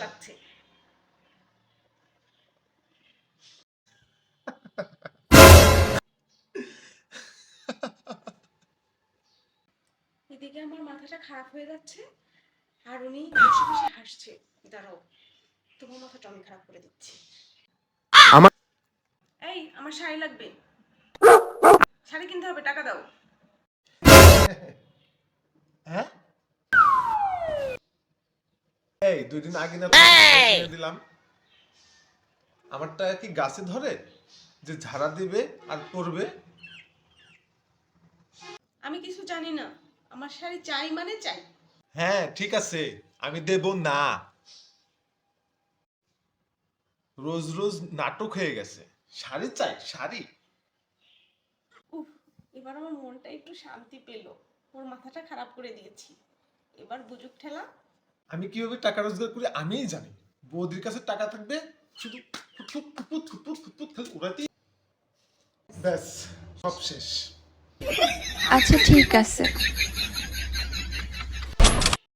লাগছে। এদিকে আমার মাথাটা খারাপ হয়ে যাচ্ছে আর উনি বসে বসে হাসছে। দাঁড়াও, তোমার মাথাটা আমি খারাপ করে দিচ্ছি। আমার এই, আমার শাড়ি লাগবে, শাড়ি কিনতে হবে, টাকা দাও। হ্যাঁ এই 2 দিন আগে না কিনে দিলাম, আমারটা কি গাছে ধরে যে ঝাড়া দিবে আর পরবে? আমি কিছু জানি না, আমার শাড়ি চাই মানে চাই। হ্যাঁ ঠিক আছে, আমি দেব না। রোজ রোজ নাটক হয়ে গেছে। শাড়ি চাই, শাড়ি। উফ, এবার আমার মনটা একটু শান্তি পেল। ওর মাথাটা খারাপ করে দিয়েছি, এবার বুঝুক ঠেলা। আমি কিভাবে টাকা রোজগার করি আমিই জানি। বৌদির কাছে টাকা থাকবে, শুধু ফুটফুট ফুটফুট ফুটফুট ফুটফুট খালি উড়াতেই, ব্যাস সব শেষ। আচ্ছা ঠিক আছে।